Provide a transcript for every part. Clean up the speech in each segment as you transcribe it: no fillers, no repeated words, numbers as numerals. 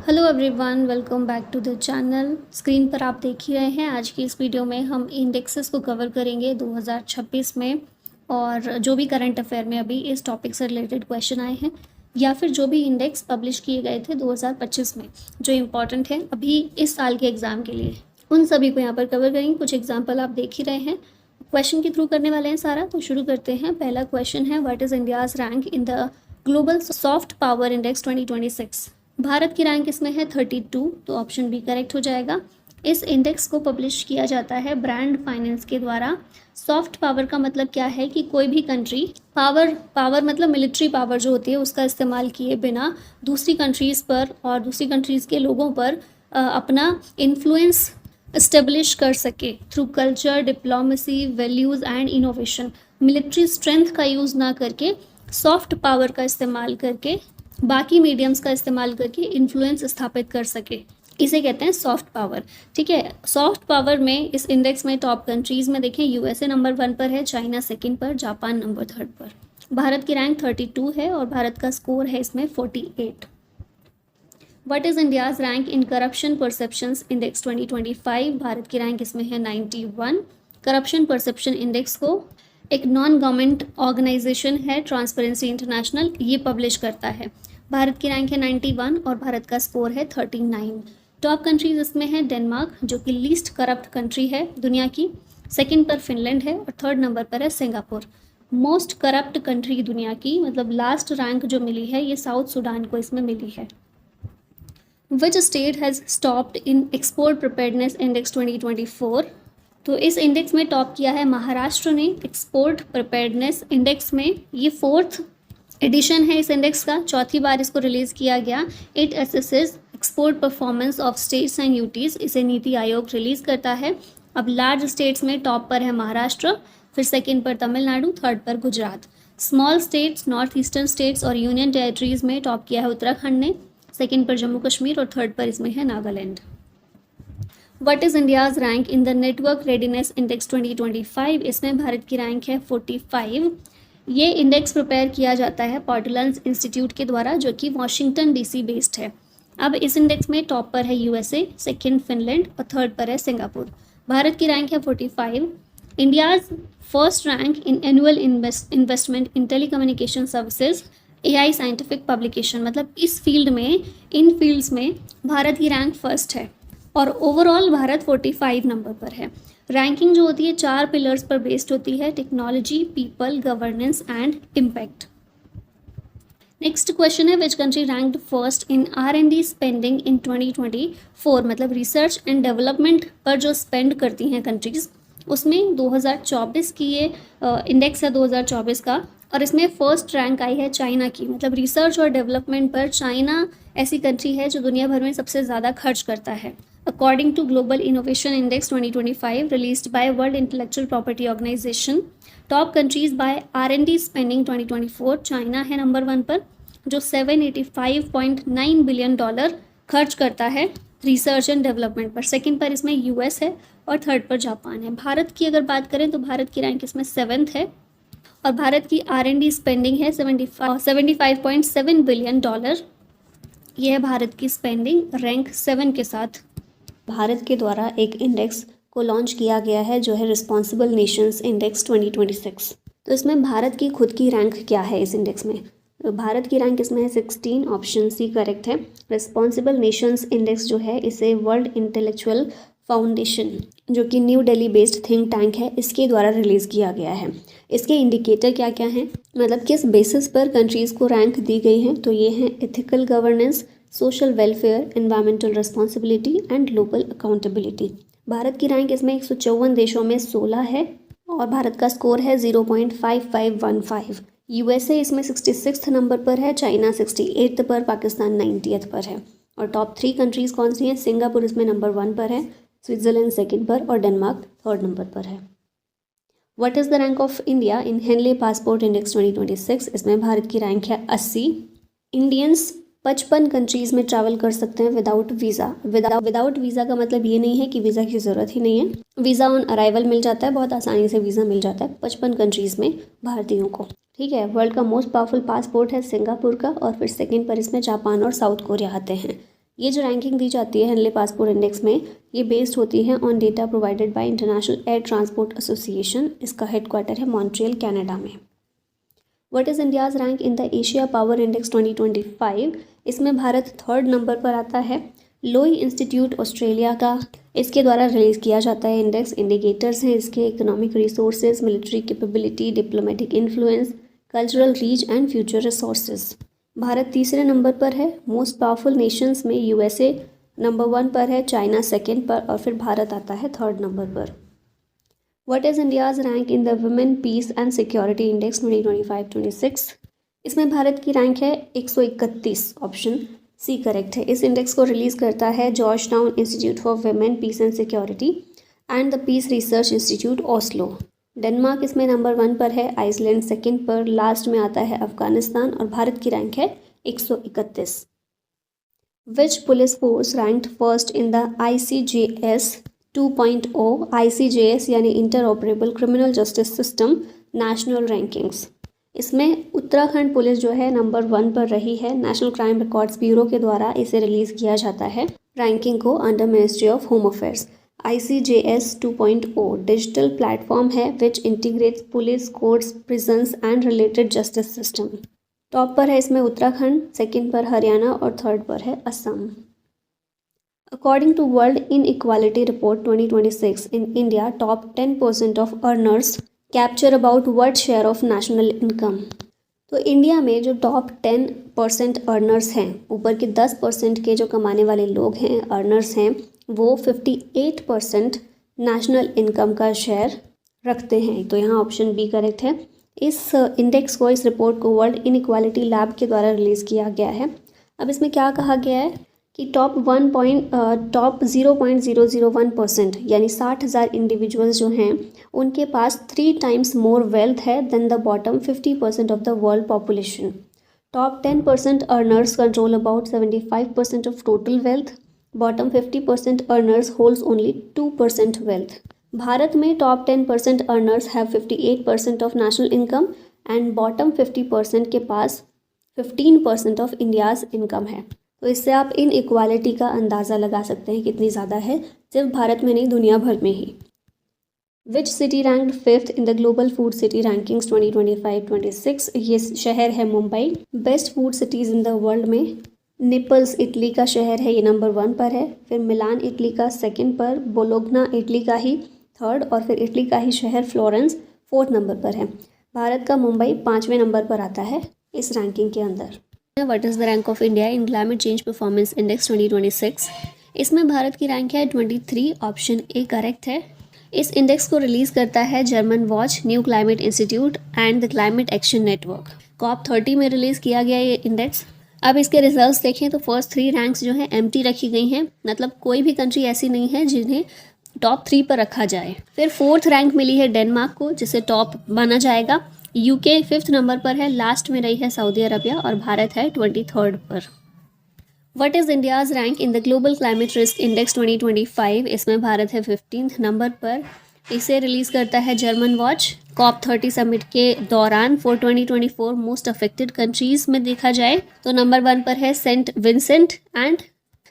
Hello everyone, welcome back to the channel. Screen पर आप देख ही रहे हैं। आज की इस वीडियो में हम इंडेक्सेस को कवर करेंगे 2026 में, और जो भी करंट अफेयर में अभी इस टॉपिक से रिलेटेड क्वेश्चन आए हैं या फिर जो भी इंडेक्स पब्लिश किए गए थे 2025 में जो इम्पॉर्टेंट है अभी इस साल के एग्ज़ाम के लिए, उन सभी को यहाँ पर कवर करेंगे। कुछ एग्जाम्पल आप देख ही रहे हैं, क्वेश्चन के थ्रू करने वाले हैं सारा। तो शुरू करते हैं। पहला क्वेश्चन है, what is India's rank in the global soft power index 2026। Bharat की रैंक इसमें है 32, तो ऑप्शन बी करेक्ट हो जाएगा। इस इंडेक्स को पब्लिश किया जाता है ब्रांड फाइनेंस के द्वारा। सॉफ्ट पावर का मतलब क्या है कि कोई भी कंट्री पावर मतलब मिलिट्री पावर जो होती है उसका इस्तेमाल किए बिना दूसरी कंट्रीज़ पर और दूसरी कंट्रीज़ के लोगों पर अपना इन्फ्लुएंस इस्टेब्लिश कर सके through culture, diplomacy, values and innovation. Military strength का यूज़ ना करके सॉफ्ट पावर का इस्तेमाल करके, बाकी मीडियम्स का इस्तेमाल करके इन्फ्लुएंस स्थापित कर सके, इसे कहते हैं सॉफ्ट पावर। ठीक है, सॉफ्ट पावर में इस इंडेक्स में टॉप कंट्रीज़ में देखें, यूएसए नंबर 1 पर है, चाइना सेकंड पर, जापान नंबर 3 पर। भारत की रैंक 32 है और भारत का स्कोर है इसमें 48। What is India's rank in corruption perceptions index 2025। Bharat की रैंक इसमें है 91। करप्शन परसेप्शन इंडेक्स को एक नॉन गवर्नमेंट ऑर्गेनाइजेशन है ट्रांसपेरेंसी इंटरनेशनल, ये पब्लिश करता है। भारत की रैंक है 91 और भारत का स्कोर है 39। टॉप कंट्रीज इसमें है डेनमार्क जो कि लीस्ट करप्ट कंट्री है दुनिया की, सेकंड पर फिनलैंड है और थर्ड नंबर पर है सिंगापुर। मोस्ट करप्ट कंट्री दुनिया की, मतलब लास्ट रैंक जो मिली है ये साउथ सूडान को इसमें मिली है। Which state has stopped in export preparedness index 2024। तो इस इंडेक्स में टॉप किया है महाराष्ट्र ने एक्सपोर्ट प्रिपेयर्डनेस इंडेक्स में। ये 4th एडिशन है इस इंडेक्स का, चौथी बार इसको रिलीज़ किया गया। It assesses export performance of states and UTs, इसे नीति आयोग रिलीज़ करता है। अब लार्ज स्टेट्स में टॉप पर है महाराष्ट्र, फिर सेकंड पर तमिलनाडु, थर्ड पर Gujarat. Small states, north eastern states और यूनियन टेरिटरीज़ में टॉप किया है उत्तराखंड ने, सेकंड पर जम्मू कश्मीर और थर्ड पर इसमें है Nagaland. What is India's rank in the network readiness index 2025। इसमें भारत की रैंक है 45। ये इंडेक्स प्रिपेयर किया जाता है पॉटुलेंस इंस्टीट्यूट के द्वारा जो कि वॉशिंगटन डीसी बेस्ड है। अब इस इंडेक्स में टॉप पर है यूएसए, सेकंड फिनलैंड और थर्ड पर है सिंगापुर। भारत की रैंक है 45। India's first rank in annual investment in telecommunication services AI scientific publication, मतलब इस फील्ड में, इन फील्ड्स में भारत की रैंक फर्स्ट है और ओवरऑल भारत 45 नंबर पर है। रैंकिंग जो होती है 4 पिलर्स पर बेस्ड होती है, technology, people, governance and impact. Next question है, which country ranked first in R&D spending in 2024। मतलब रिसर्च एंड डेवलपमेंट पर जो स्पेंड करती हैं कंट्रीज़, उसमें 2024 की ये इंडेक्स है 2024 का, और इसमें फर्स्ट रैंक आई है चाइना की। मतलब रिसर्च और डेवलपमेंट पर चाइना ऐसी कंट्री है जो दुनिया भर में सबसे ज़्यादा खर्च करता है। According to Global Innovation Index 2025 released by World Intellectual Property Organization, top countries by R&D spending 2024, China है नंबर 1 पर जो $785.9 बिलियन खर्च करता है रिसर्च एंड डेवलपमेंट पर। सेकंड पर इसमें यूएस है और थर्ड पर जापान है। भारत की अगर बात करें तो भारत की रैंक इसमें 7th है और भारत की R&D स्पेंडिंग है $75.7 बिलियन। यह है भारत की स्पेंडिंग रैंक 7 के साथ। भारत के द्वारा एक इंडेक्स को लॉन्च किया गया है जो है रिस्पॉन्सिबल नेशंस इंडेक्स 2026। तो इसमें भारत की खुद की रैंक क्या है इस इंडेक्स में? तो भारत की रैंक इसमें है 16, ऑप्शन सी करेक्ट है। रिस्पॉन्सिबल नेशंस इंडेक्स जो है इसे वर्ल्ड इंटेलेक्चुअल फाउंडेशन जो कि new Delhi based think tank है इसके द्वारा रिलीज़ किया गया है। इसके इंडिकेटर क्या क्या हैं, मतलब किस बेसिस पर कंट्रीज़ को रैंक दी गई हैं? तो ये हैं ethical governance, social welfare, environmental responsibility and global accountability. Bharat की रैंक इसमें 154 देशों में 16 है और भारत का स्कोर है 0.5515। यूएसए इसमें 66 नंबर पर है, चाइना 68 पर, पाकिस्तान 90th पर है। और टॉप 3 कंट्रीज़ कौन सी हैं? सिंगापुर इसमें नंबर 1 पर है, स्विट्ज़रलैंड सेकंड पर और डेनमार्क थर्ड नंबर पर है। What is the rank of India in Henley Passport Index 2026। इसमें भारत की रैंक है 80। इंडियंस 55 कंट्रीज़ में ट्रैवल कर सकते हैं विदाउट वीज़ा। विदाउट वीज़ा का मतलब ये नहीं है कि वीज़ा की ज़रूरत ही नहीं है, वीज़ा ऑन अराइवल मिल जाता है, बहुत आसानी से वीज़ा मिल जाता है 55 कंट्रीज़ में भारतीयों को। ठीक है, वर्ल्ड का मोस्ट पावरफुल पासपोर्ट है सिंगापुर का और फिर सेकंड पर इसमें जापान और साउथ कोरिया आते हैं। ये जो रैंकिंग दी जाती है हेनले पासपोर्ट इंडेक्स में, ये बेस्ड होती है on data provided by international air transport association. इसका हेडक्वार्टर है मॉन्ट्रियल कनाडा में। What is India's rank in the Asia power index 2025? इसमें भारत 3rd नंबर पर आता है। लोई इंस्टीट्यूट ऑस्ट्रेलिया का इसके द्वारा रिलीज़ किया जाता है इंडेक्स। इंडिकेटर्स हैं इसके economic resources, military capability, diplomatic influence, cultural reach and future resources. Bharat 3रे नंबर पर है। मोस्ट पावरफुल नेशंस में यूएसए नंबर 1 पर है, चाइना 2nd पर और फिर भारत आता है 3rd नंबर पर। What is India's rank in the Women Peace and Security Index 2025-26? इसमें भारत की रैंक है 131, ऑप्शन सी करेक्ट है। इस इंडेक्स को रिलीज़ करता है Georgetown Institute for Women Peace and Security and the Peace Research Institute Oslo. Denmark इसमें number 1 पर है, आइसलैंड 2nd पर, लास्ट में आता है अफगानिस्तान और भारत की रैंक है 131। Which police force ranked first in the ICJS 2.0? ICJS यानी interoperable criminal justice system national rankings. इसमें उत्तराखंड पुलिस जो है नंबर 1 पर रही है। नेशनल क्राइम रिकॉर्ड्स ब्यूरो के द्वारा इसे रिलीज़ किया जाता है रैंकिंग को under ministry of home affairs. ICJS 2.0 digital platform है which integrates police, courts, prisons and related justice system. Top पर है इसमें उत्तराखंड, 2nd पर हरियाणा और 3rd पर है Assam. According to World Inequality Report 2026 in India, top 10% of earners capture about what share of national income? तो India में जो टॉप 10% अर्नर्स हैं, ऊपर के 10% के जो कमाने वाले लोग हैं, अर्नर्स हैं, वो 58% नेशनल इनकम का शेयर रखते हैं। तो यहाँ ऑप्शन बी करेक्ट है। इस इंडेक्स को, इस रिपोर्ट को वर्ल्ड इनइक्वालिटी लैब के द्वारा रिलीज़ किया गया है। अब इसमें क्या कहा गया है कि टॉप 0.001% यानी 60,000 इंडिविजुअल्स जो हैं उनके पास 3 times मोर वेल्थ है than the bottom 50% of the world population. Top 10% earners control about 75% of total wealth. Bottom 50% earners holds only 2% wealth. Bharat में top 10% earners have 58% of national income and bottom 50% के पास 15% of India's income है। तो इससे आप इन equality का अंदाज़ा लगा सकते हैं कितनी ज़्यादा है, सिर्फ भारत में नहीं दुनिया भर में ही। Which city ranked 5th in the global food city rankings 2025-26? ये शहर है Mumbai. Best food cities in the world में नेपल्स इटली का शहर है, ये नंबर 1 पर है। फिर मिलान इटली का 2nd पर, बोलोग्ना इटली का ही 3rd और फिर इटली का ही शहर फ्लोरेंस 4th नंबर पर है। भारत का मुंबई 5वें नंबर पर आता है इस रैंकिंग के अंदर। What is the rank of India in climate change performance index 2026? इसमें भारत की रैंक है 23, ऑप्शन ए करेक्ट है। इस इंडेक्स को रिलीज़ करता है German watch, new climate institute and the climate action network. COP30 में रिलीज़ किया गया ये इंडेक्स। अब इसके रिजल्ट्स देखें तो फर्स्ट 3 रैंक्स जो हैं एम्प्टी रखी गई हैं, मतलब कोई भी कंट्री ऐसी नहीं है जिन्हें टॉप 3 पर रखा जाए। फिर 4th रैंक मिली है डेनमार्क को, जिसे टॉप माना जाएगा। UK 5th नंबर पर है, लास्ट में रही है सऊदी अरबिया और भारत है 23rd पर। What is India's rank in the global climate risk index 2025? इसमें भारत है 15th नंबर पर। इसे रिलीज़ करता है जर्मन वॉच। COP30 समिट के दौरान फॉर 2024 मोस्ट अफेक्टेड कंट्रीज़ में देखा जाए तो नंबर 1 पर है सेंट विंसेंट एंड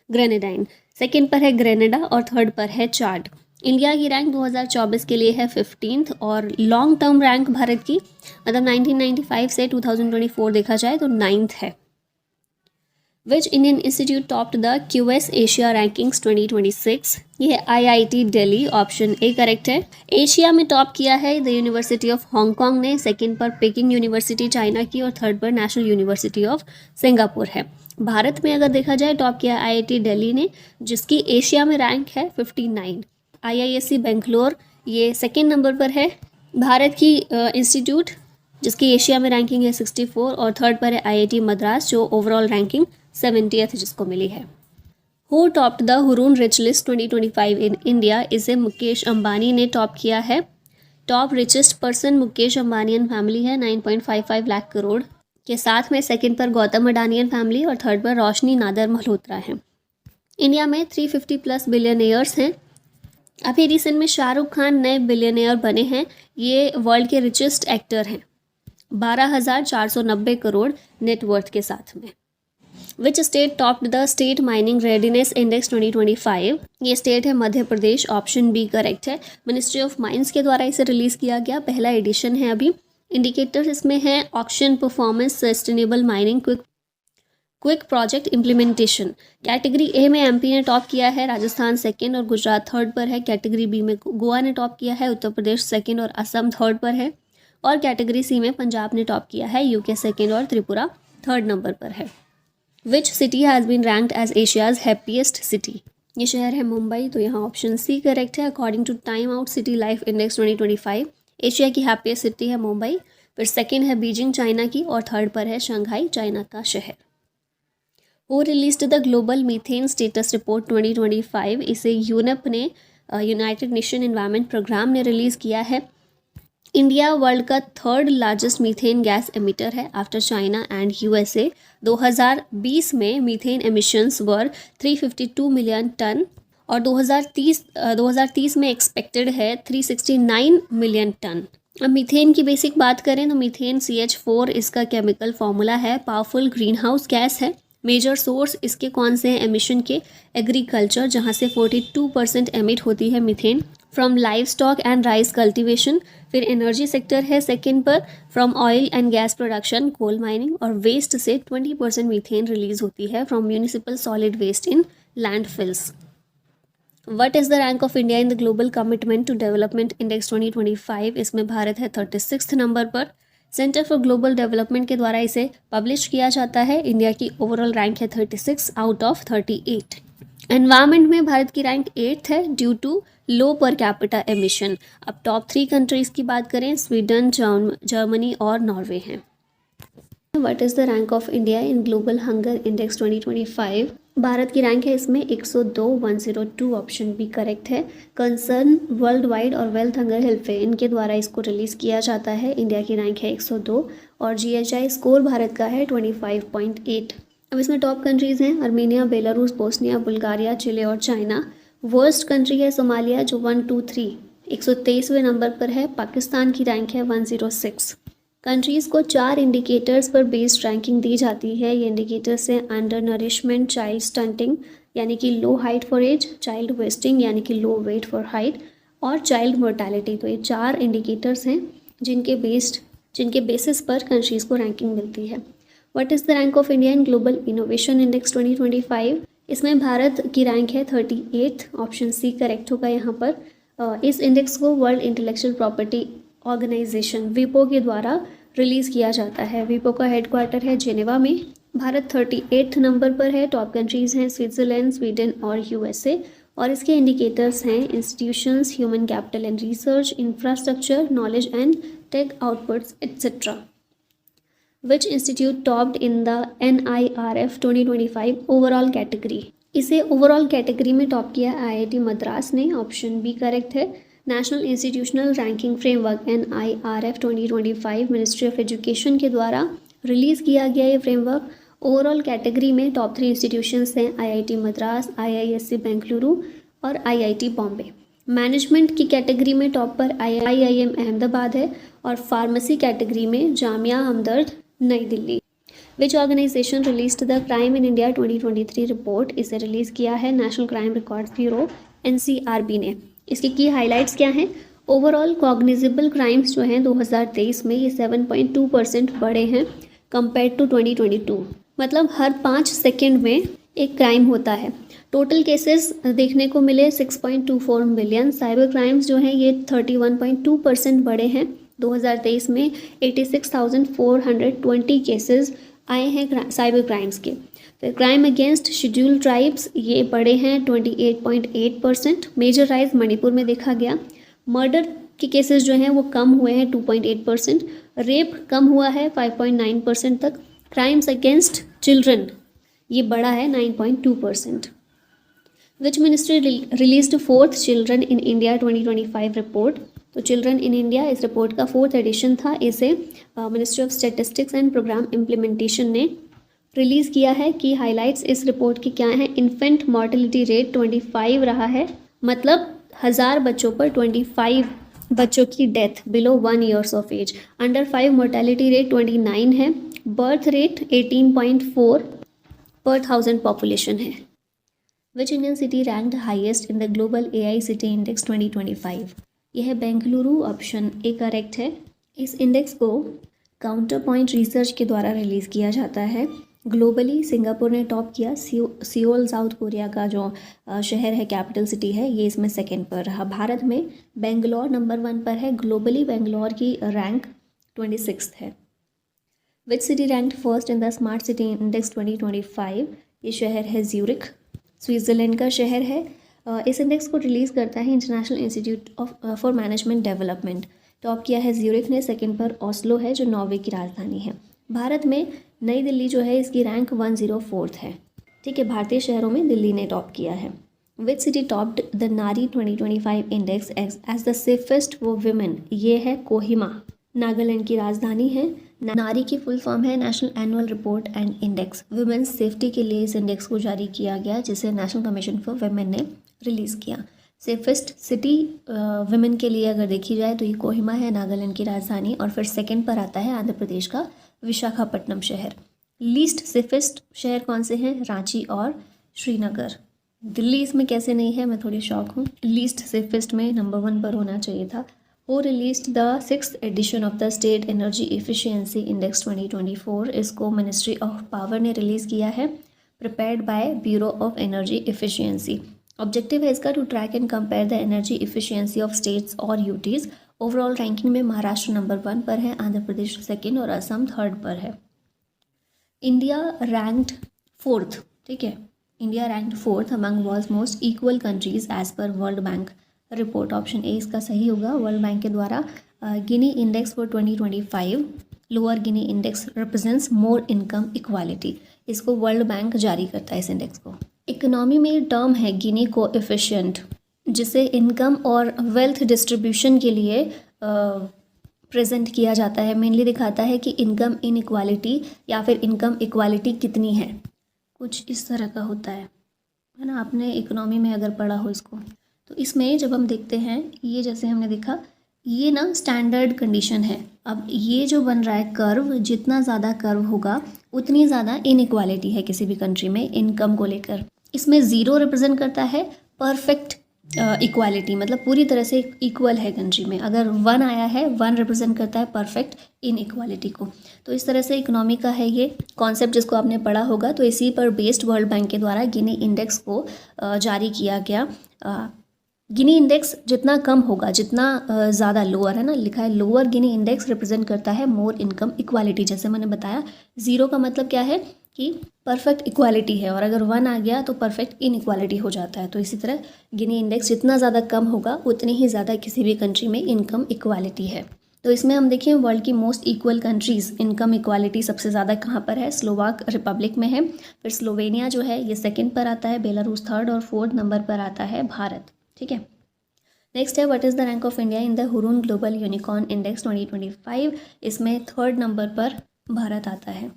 ग्रेनेडाइन, 2nd पर है ग्रेनेडा और 3rd पर है चाड। इंडिया की रैंक 2024 के लिए है 15th और लॉन्ग टर्म रैंक भारत की मतलब 1995 से 2024 देखा जाए तो 9th है। Which Indian institute topped the QS Asia rankings 2026? ये IIT Delhi, option A correct है। एशिया में टॉप किया है द यूनिवर्सिटी ऑफ हांगकांग ने, 2nd पर पेकिंग यूनिवर्सिटी चाइना की और 3rd पर नेशनल यूनिवर्सिटी ऑफ सिंगापुर है। भारत में अगर देखा जाए टॉप किया IIT दिल्ली ने, जिसकी एशिया में रैंक है 59। IISc बेंगलोर ये 2nd नंबर पर है। भारत की इंस्टीट्यूट जिसकी एशिया में रैंकिंग है 64 और 3rd पर है IIT मद्रास जो ओवरऑल रैंकिंग 70th जिसको मिली है। Who topped the Hurun rich list 2025 in India? इसे मुकेश अंबानी ने टॉप किया है। Top richest person Mukesh Ambani and family है 9.55 लाख करोड़ के साथ में। 2nd पर गौतम अडानी एंड फैमिली और 3rd पर रोशनी नादर मल्होत्रा हैं। इंडिया में 350+ बिलियनियर्स हैं। अभी रिसेंट में शाहरुख खान नए बिलियनियर बने हैं। ये वर्ल्ड के रिचेस्ट एक्टर हैं, 12,490 करोड़ नेटवर्थ के साथ में। Which state topped the state mining readiness index 2025? ये स्टेट है Madhya Pradesh, option B correct है। मिनिस्ट्री ऑफ माइंस के द्वारा इसे रिलीज़ किया गया, पहला एडिशन है अभी। इंडिकेटर्स इसमें है auction performance, sustainable mining, quick project implementation. Category A में एमपी ने टॉप किया है, राजस्थान सेकंड और गुजरात थर्ड पर है। कैटेगरी बी में गोवा ने टॉप किया है, उत्तर प्रदेश सेकंड और असम थर्ड पर है। और कैटेगरी सी में पंजाब ने टॉप किया है, यूके सेकंड और त्रिपुरा थर्ड नंबर पर है। Which city has been ranked as Asia's happiest city? ये शहर है मुंबई, तो यहाँ ऑप्शन सी करेक्ट है। According to Time Out City Life Index 2025 Asia की हैप्पीएस्ट सिटी है मुंबई, फिर सेकंड है बीजिंग चाइना की और थर्ड पर है शंघाई चाइना का शहर। Who released the global methane status report 2025? इसे यूनेप ने, यूनाइटेड नेशन एनवायरनमेंट प्रोग्राम ने रिलीज़ किया है। इंडिया वर्ल्ड का third largest methane gas emitter है आफ्टर चाइना एंड यूएसए। 2020 में मीथेन एमिशंस वर 352 मिलियन टन और 2030 में एक्सपेक्टेड है 369 मिलियन टन। अब मीथेन की बेसिक बात करें तो मीथेन CH4 इसका केमिकल फॉर्मूला है, पावरफुल ग्रीन हाउस गैस है। मेजर सोर्स इसके कौन से हैं एमिशन के? एग्रीकल्चर, जहाँ से 42% एमिट होती है methane, from livestock and rice cultivation. फिर एनर्जी सेक्टर है सेकंड पर, from oil and gas production, coal mining. और वेस्ट से 20% मीथेन रिलीज होती है from municipal solid waste in landfills. What is the rank of India in the Global Commitment to Development Index 2025? इसमें भारत है 36 number पर। Centre for global development के द्वारा इसे पब्लिश किया जाता है। इंडिया की ओवरऑल रैंक है 36 आउट ऑफ 38। एनवायरनमेंट में भारत की रैंक 8th है due to low per capita emission. अब टॉप 3 कंट्रीज़ की बात करें, स्वीडन, जर्मनी और नॉर्वे हैं। What is the rank of India in Global Hunger Index 2025? Bharat की रैंक है इसमें 102 ऑप्शन बी करेक्ट है। कंसर्न वर्ल्ड वाइड और वेल्थ हंगर हेल्पलाइन इनके द्वारा इसको रिलीज़ किया जाता है। इंडिया की रैंक है 102 और GHI स्कोर भारत का है 25.8। अब इसमें टॉप कंट्रीज़ हैं आर्मेनिया, बेलारूस, बोस्निया, बुल्गारिया, चिले और चाइना। वर्स्ट कंट्री है सोमालिया जो 123 123वें नंबर पर है। पाकिस्तान की रैंक है 106। कंट्रीज़ को 4 इंडिकेटर्स पर बेस्ड रैंकिंग दी जाती है। ये इंडिकेटर्स हैं अंडर नरिशमेंट, चाइल्ड स्टंटिंग यानी कि low height for age, child wasting यानी कि लो वेट फॉर हाइट और चाइल्ड मोर्टेलिटी। तो ये 4 इंडिकेटर्स हैं जिनके बेसिस पर कंट्रीज़ को रैंकिंग मिलती है। What is the rank of India in global Innovation Index 2025? इसमें भारत की रैंक है 38, ऑप्शन सी करेक्ट होगा यहाँ पर। इस इंडेक्स को वर्ल्ड इंटेलेक्चुअल प्रॉपर्टी ऑर्गेनाइजेशन विपो के द्वारा रिलीज़ किया जाता है। विपो का हेडक्वार्टर है जेनेवा में। भारत 38 नंबर पर है। टॉप कंट्रीज़ हैं स्विट्ज़रलैंड, स्वीडन और USA और इसके इंडिकेटर्स हैं institutions, human capital and research, infrastructure, knowledge and tech outputs etcetera. Which institute topped in the NIRF 2025 overall category? इसे ओवरऑल कैटेगरी में टॉप किया IIT मद्रास ने, ऑप्शन बी करेक्ट है। National Institutional Ranking Framework NIRF 2025 Ministry of Education के द्वारा release किया गया ये फ्रेमवर्क। ओवरऑल कैटेगरी में टॉप 3 इंस्टीट्यूशंस हैं IIT मद्रास, IISc बेंगलुरु और IIT बॉम्बे। मैनेजमेंट की कैटेगरी में टॉप पर IIM अहमदाबाद है और फार्मेसी कैटेगरी में Jamia Hamdard Nai Delhi. Which organisation released the crime in India 2023 report? इसे रिलीज़ किया है national crime records bureau NCRB ने। इसकी की हाइलाइट्स क्या हैं? ओवरऑल कॉग्निजेबल क्राइम्स जो हैं 2023 में ये 7.2% बढ़े हैं कंपेयर टू 2022। मतलब हर 5 सेकेंड में एक क्राइम होता है। टोटल केसेस देखने को मिले 6.24 मिलियन। साइबर क्राइम्स जो हैं ये 31.2% बढ़े हैं। 2023 में 86,420 केसेस आए हैं साइबर क्राइम्स के। फिर क्राइम अगेंस्ट शेड्यूल्ड ट्राइब्स ये बढ़े हैं 28.8%। मेजर राइज मणिपुर में देखा गया। मर्डर के केसेस जो हैं वो कम हुए हैं 2.8%। रेप कम हुआ है 5.9% तक। क्राइम्स अगेंस्ट चिल्ड्रन ये बढ़ा है 9.2%। Which ministry released 4th Children in India 2025 report? तो चिल्ड्रन इन इंडिया इस रिपोर्ट का 4th एडिशन था। इसे Ministry of Statistics and Programme Implementation ने रिलीज़ किया है। कि हाइलाइट्स इस रिपोर्ट की क्या हैं? इन्फेंट मॉर्टेलिटी रेट 25 रहा है, मतलब 1000 बच्चों पर 25 बच्चों की death below 1 years of age. Under 5 mortality rate 29 है। बर्थ रेट 18.4 पर 1000 पॉपुलेशन है। Which Indian city ranked highest in the global AI City Index 2025? यह है बेंगलुरु, ऑप्शन ए करेक्ट है। इस इंडेक्स को काउंटर पॉइंट रिसर्च के द्वारा रिलीज़ किया जाता है। ग्लोबली सिंगापुर ने टॉप किया, सियोल साउथ कोरिया का जो शहर है, कैपिटल सिटी है, ये इसमें सेकंड पर रहा। भारत में बेंगलोर नंबर 1 पर है। ग्लोबली बेंगलोर की रैंक 26 है। Which city ranked first in the smart city Index 2025? ये शहर है ज्यूरिख, स्विट्ज़रलैंड का शहर है। इस इंडेक्स को रिलीज़ करता है international institute for management development. Top किया है ज्यूरिख ने, सेकंड पर ओस्लो है जो नॉर्वे की राजधानी है। भारत में नई दिल्ली जो है इसकी रैंक 104 है। ठीक है, भारतीय शहरों में दिल्ली ने टॉप किया है। Which city topped the NARI 2025 index as the safest for women? ये है कोहिमा, नागालैंड की राजधानी है। नारी की फुल फॉर्म है National Annual Report and Index. Women's safety के लिए इस इंडेक्स को जारी किया गया, जिसे नेशनल कमीशन फॉर वुमेन ने रिलीज़ किया। सेफेस्ट सिटी वुमेन के लिए अगर देखी जाए तो ये कोहिमा है, नागालैंड की राजधानी। और फिर सेकंड पर आता है आंध्र प्रदेश का विशाखापट्टनम शहर। लीस्ट सेफेस्ट शहर कौन से हैं? रांची और श्रीनगर। दिल्ली इसमें कैसे नहीं है, मैं थोड़ी शॉक हूँ। लीस्ट सेफेस्ट में नंबर 1 पर होना चाहिए था। वो released the 6th edition of the State Energy Efficiency Index 2024। इसको मिनिस्ट्री ऑफ पावर ने रिलीज़ किया है, prepared by Bureau of Energy Efficiency. Objective है इसका to track and compare the energy efficiency of states और यूटीज़। ओवरऑल रैंकिंग में Maharashtra number 1 पर है, आंध्र प्रदेश सेकंड और असम थर्ड पर है। इंडिया रैंक्ड 4th, ठीक है, India ranked 4th among world's most equal countries as per World Bank report. Option A इसका सही होगा। वर्ल्ड बैंक के द्वारा Gini Index for 2025, lower Gini index represents more income equality. इसको वर्ल्ड बैंक जारी करता है इस इंडेक्स को। इकोनॉमी में टर्म है गिनी कोएफिशिएंट, जिसे इनकम और वेल्थ डिस्ट्रीब्यूशन के लिए प्रेजेंट किया जाता है। मेनली दिखाता है कि इनकम इनइक्वालिटी या फिर इनकम इक्वालिटी कितनी है, कुछ इस तरह का होता है ना। आपने इकोनॉमी में अगर पढ़ा हो इसको, तो इसमें जब हम देखते हैं, ये जैसे हमने देखा, ये ना स्टैंडर्ड कंडीशन है। अब ये जो बन रहा है कर्व, जितना ज़्यादा कर्व होगा उतनी ज़्यादा इनइक्वालिटी है किसी भी कंट्री में इनकम को लेकर। इसमें 0 रिप्रेजेंट करता है परफेक्ट इक्वालिटी, मतलब पूरी तरह से इक्वल है कंट्री में। अगर 1 आया है, 1 रिप्रेजेंट करता है परफेक्ट इनइक्वालिटी को। तो इस तरह से इकोनॉमी का है ये कॉन्सेप्ट, जिसको आपने पढ़ा होगा। तो इसी पर बेस्ड वर्ल्ड बैंक के द्वारा गिनी इंडेक्स को जारी किया गया। गिनी इंडेक्स जितना कम होगा, जितना ज़्यादा लोअर है ना, लिखा है लोअर गिनी इंडेक्स रिप्रेजेंट करता है मोर इनकम इक्वालिटी। जैसे मैंने बताया, 0 का मतलब क्या है कि परफेक्ट इक्वालिटी है, और अगर 1 आ गया तो परफेक्ट इनइक्वालिटी हो जाता है। तो इसी तरह गिनी इंडेक्स जितना ज़्यादा कम होगा उतनी ही ज़्यादा किसी भी कंट्री में इनकम इक्वालिटी है। तो इसमें हम देखें वर्ल्ड की most equal countries, income equality सबसे ज़्यादा कहाँ पर है? स्लोवाक रिपब्लिक में है। फिर स्लोवेनिया जो है ये सेकंड पर आता है, बेलारूस थर्ड, और 4th नंबर पर आता है भारत। ठीक है, नेक्स्ट है what is the rank of India in the Hurun global unicorn index 2025? इसमें 3rd नंबर पर भारत आता है।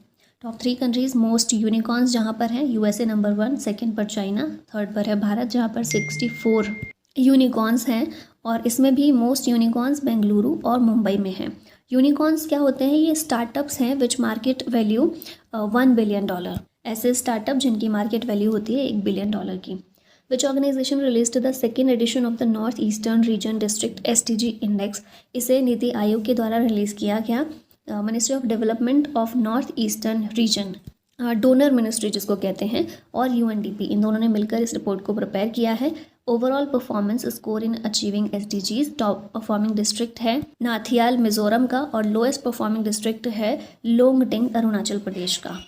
टॉप 3 कंट्रीज़ मोस्ट यूनिकॉर्न्स जहाँ पर हैं, यूएसए नंबर 1, सेकंड पर चाइना, थर्ड पर है भारत जहाँ पर 64 यूनिकॉर्न्स हैं। और इसमें भी मोस्ट यूनिकॉर्न्स बेंगलुरु और मुंबई में हैं। यूनिकॉर्न्स क्या होते हैं? ये स्टार्टअप्स हैं विच मार्केट वैल्यू $1 बिलियन। ऐसे स्टार्टअप जिनकी मार्केट वैल्यू होती है $1 बिलियन की। Which organisation released the 2nd edition of the north eastern region district STG index? इसे नीति आयोग के द्वारा रिलीज़ किया गया। Ministry of development of north eastern region, DoNER ministry जिसको कहते हैं, और UNDP, इन दोनों ने मिलकर इस रिपोर्ट को प्रिपेयर किया है। Overall performance score in achieving SDGs, top performing district है नाथियाल मिजोरम का, और लोएस्ट परफॉर्मिंग डिस्ट्रिक्ट है लोंगडिंग अरुणाचल प्रदेश का।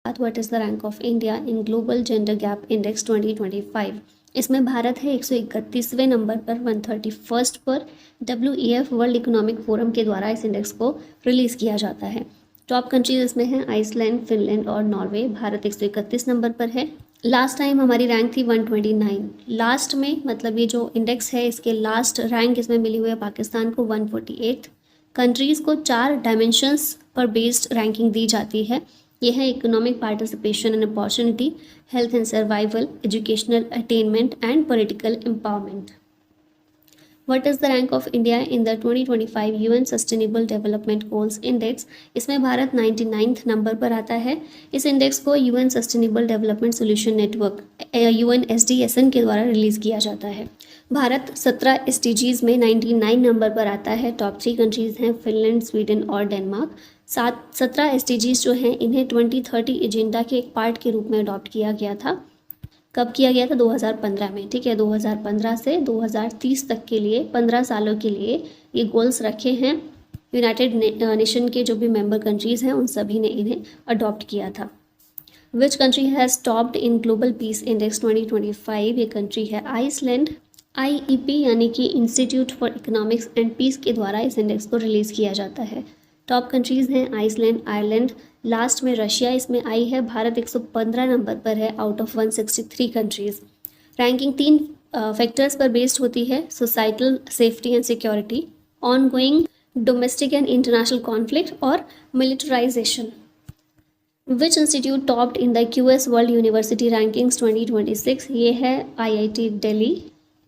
What is the rank of India in Global Gender Gap Index 2025? इसमें भारत है 131वें नंबर पर, 131st पर। WEF वर्ल्ड इकोनॉमिक फोरम के द्वारा इस इंडेक्स को रिलीज़ किया जाता है। टॉप कंट्रीज इसमें हैं आइसलैंड, फिनलैंड और नॉर्वे। भारत 131 नंबर पर है। लास्ट टाइम हमारी रैंक थी 129। लास्ट में मतलब ये जो इंडेक्स है इसके लास्ट रैंक इसमें मिली हुई है पाकिस्तान को 148। कंट्रीज़ को 4 डायमेंशंस पर बेस्ड रैंकिंग दी जाती है। ये है economic participation and opportunity, health and survival, educational attainment and political empowerment. What is the rank of India in the 2025 UN sustainable development goals index. इसमें भारत 99th नंबर पर आता है। इस इंडेक्स को UN sustainable development solution network UNSDSN के द्वारा release किया जाता है। भारत 17 SDGs में 99 नंबर पर आता है। टॉप 3 कंट्रीज़ हैं फिनलैंड, स्वीडन और डेनमार्क। 17 SDGs जो हैं इन्हें 2030 एजेंडा के एक पार्ट के रूप में अडॉप्ट किया गया था। कब किया गया था? 2015 में। ठीक है, 2015 से 2030 तक के लिए 15 सालों के लिए ये गोल्स रखे हैं। यूनाइटेड नेशन के जो भी मेंबर कंट्रीज़ हैं उन सभी ने इन्हें अडॉप्ट किया था। Which country has topped in Global Peace Index 2025? ये कंट्री है आइसलैंड। IEP यानी कि Institute for Economics and Peace के द्वारा इस इंडेक्स को रिलीज़ किया जाता है। टॉप कंट्रीज़ हैं आइसलैंड, आयरलैंड, लास्ट में रशिया इसमें आई है। भारत 115 नंबर पर है out of 163 countries. Ranking 3 factors पर बेस्ड होती है: societal safety and security, ongoing domestic and international conflict और militarisation. Which institute topped in the QS world university rankings 2026? ये है IIT दिल्ली।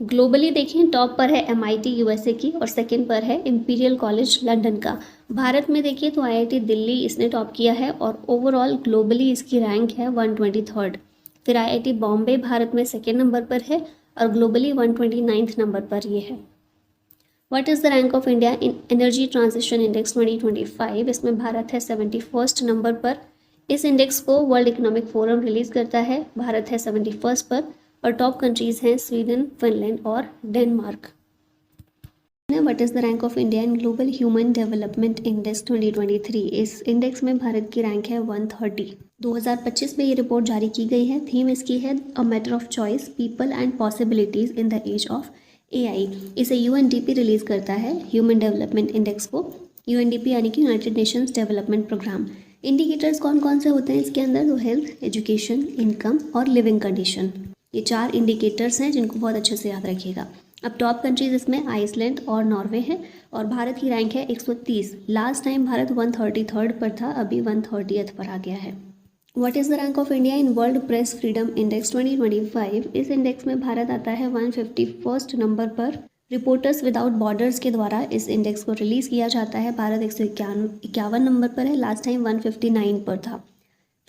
ग्लोबली देखें टॉप पर है MIT USA की और सेकंड पर है इंपीरियल कॉलेज लंदन का। भारत में देखिए तो IIT दिल्ली इसने टॉप किया है और ओवरऑल ग्लोबली इसकी रैंक है 123rd। फिर IIT बॉम्बे भारत में सेकेंड नंबर पर है और ग्लोबली 129th नंबर पर ये है। What is the rank of India in energy transition index 2025? इसमें भारत है 71st नंबर पर। इस इंडेक्स को वर्ल्ड इकोनॉमिक फोरम रिलीज़ करता है। भारत है 71st पर और टॉप कंट्रीज़ हैं स्वीडन, फिनलैंड और Denmark. What is the rank of India in global human Development index 2023? इस इंडेक्स में भारत की रैंक है 130। 2025 में ये रिपोर्ट जारी की गई है। थीम इसकी है a matter of choice, people and possibilities in the age of AI। इसे UNDP रिलीज़ करता है ह्यूमन डेवलपमेंट इंडेक्स को। UNDP यानी कि United Nations Development Programme. Indicators कौन कौन से होते हैं इसके अंदर? तो हेल्थ, एजुकेशन, इनकम और लिविंग कंडीशन। ये 4 इंडिकेटर्स हैं जिनको बहुत अच्छे से याद रखिएगा। अब टॉप कंट्रीज इसमें आइसलैंड और नॉर्वे है और भारत की रैंक है 130। लास्ट टाइम भारत 133rd पर था, अभी 130th पर आ गया है। What is the rank of India in world press freedom index 2025? इस इंडेक्स में भारत आता है 151st नंबर पर। रिपोर्टर्स विदाउट बॉर्डर्स के द्वारा इस इंडेक्स को रिलीज़ किया जाता है। भारत 151 नंबर पर है, लास्ट टाइम 159 पर था।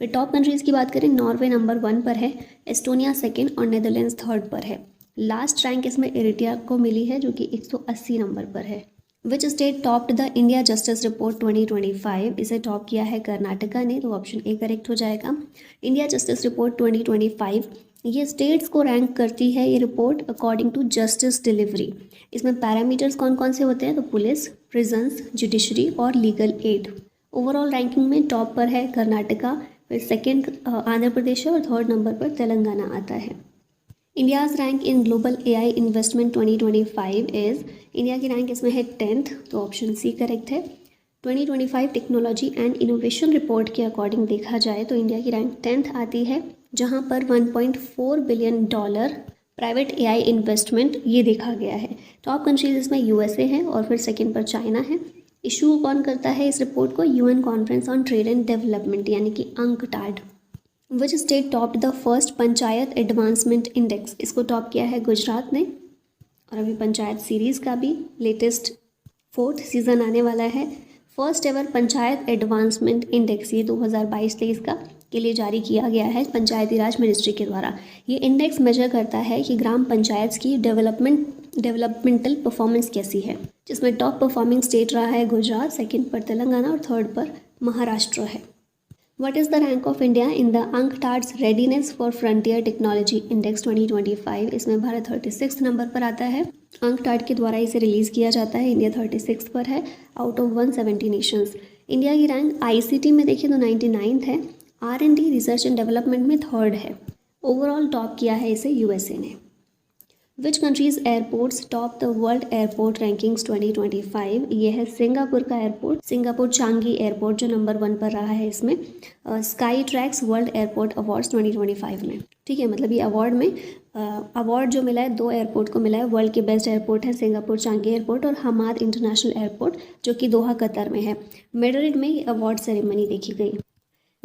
फिर टॉप कंट्रीज़ की बात करें, नॉर्वे नंबर 1 पर है, एस्टोनिया सेकेंड और नेदरलैंड्स 3rd पर है। लास्ट रैंक इसमें इरिट्रिया को मिली है जो कि 180 नंबर पर है। Which state topped the India justice report 2025? इसे टॉप किया है कर्नाटका ने, तो ऑप्शन ए करेक्ट हो जाएगा। इंडिया जस्टिस रिपोर्ट 2025 ये स्टेट्स को रैंक करती है ये report according to justice delivery. इसमें पैरामीटर्स कौन कौन से होते हैं? तो पुलिस, प्रिजन्स, जुडिशरी और लीगल एड। ओवरऑल रैंकिंग में टॉप पर है कर्नाटका, फिर सेकेंड आंध्र प्रदेश है और 3rd नंबर पर तेलंगाना आता है। India's rank in global AI investment 2025 is, India की रैंक इसमें है 10th, तो ऑप्शन सी करेक्ट है। 2025 टेक्नोलॉजी एंड इनोवेशन रिपोर्ट के अकॉर्डिंग देखा जाए तो इंडिया की रैंक 10th आती है, जहां पर $1.4 बिलियन प्राइवेट AI इन्वेस्टमेंट ये देखा गया है। टॉप कंट्रीज इसमें USA है और फिर सेकेंड पर चाइना है। इशू कौन करता है इस रिपोर्ट को? UN conference on trade and development यानी कि UNCTAD। Which state top the first panchayat advancement index? इसको टॉप किया है गुजरात ने। और अभी पंचायत सीरीज़ का भी लेटेस्ट 4th सीज़न आने वाला है। First ever panchayat advancement index ये 2022-23 का के लिए जारी किया गया है पंचायती राज मिनिस्ट्री के द्वारा। ये इंडेक्स मेजर करता है कि ग्राम पंचायत की डेवलपमेंटल परफॉर्मेंस कैसी है, जिसमें टॉप परफॉर्मिंग स्टेट रहा है गुजरात, सेकंड पर तेलंगाना और 3rd पर महाराष्ट्र है। What is the rank of India in the UNCTAD's readiness for frontier technology index 2025? इसमें भारत 36th नंबर पर आता है। UNCTAD के द्वारा इसे रिलीज़ किया जाता है। इंडिया 36th पर है आउट ऑफ 170 नेशंस। इंडिया की रैंक ICT में देखिए तो 99th है। R&D रिसर्च एंड डेवलपमेंट में 3rd है। ओवरऑल टॉप किया है इसे USA ने। Which countries airports top the world airport rankings 2025? ये है सिंगापुर का एयरपोर्ट, सिंगापुर चांगी एयरपोर्ट जो नंबर 1 पर रहा है इसमें sky tracks world airport awards 2025 में। ठीक है, मतलब ये अवार्ड में अवार्ड जो मिला है 2 एयरपोर्ट को मिला है। वर्ल्ड के बेस्ट एयरपोर्ट है सिंगापुर चांगी एयरपोर्ट और हमाद इंटरनेशनल एयरपोर्ट जो कि दोहा कतर में है। मेड्रिड में ये अवार्ड सेरेमनी देखी गई।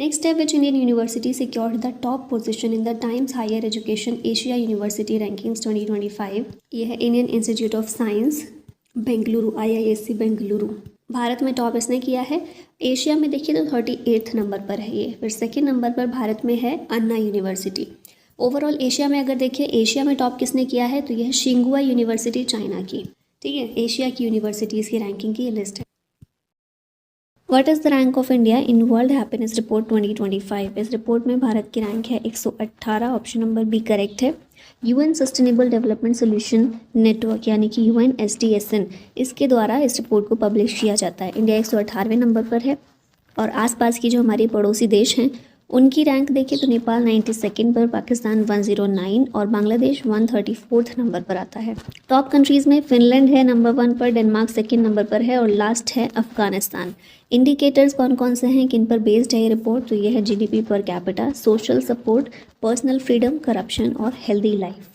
नेक्स्ट है which Indian university secured the top position in the Times Higher Education Asia University Rankings 2025। ये है Indian Institute of Science Bengaluru, IISc Bengaluru. Bharat में टॉप इसने किया है। एशिया में देखिए तो 38 नंबर पर है ये। फिर सेकेंड नंबर पर भारत में है अन्ना यूनिवर्सिटी। ओवरऑल एशिया में अगर देखिए, एशिया में टॉप किसने किया है तो यह है शिंगुआ यूनिवर्सिटी चाइना की। ठीक है, एशिया की यूनिवर्सिटीज़ की रैंकिंग की लिस्ट है। What is the rank of India in world happiness report 2025। इस रिपोर्ट में भारत की रैंक है 118। ऑप्शन नंबर बी करेक्ट है। UN sustainable development solution network यानी कि UNSDSN, इसके द्वारा इस रिपोर्ट को पब्लिश किया जाता है। इंडिया 118वें नंबर पर है और आसपास की जो हमारे पड़ोसी देश हैं उनकी रैंक देखें तो नेपाल 92nd पर, पाकिस्तान 109 और बांग्लादेश 134th नंबर पर आता है। टॉप कंट्रीज़ में फिनलैंड है नंबर 1 पर, डेनमार्क सेकंड नंबर पर है और लास्ट है अफगानिस्तान। इंडिकेटर्स कौन कौन से हैं, किन पर बेस्ड है ये रिपोर्ट, तो ये है GDP per capita, social support, personal freedom, corruption और हेल्दी लाइफ।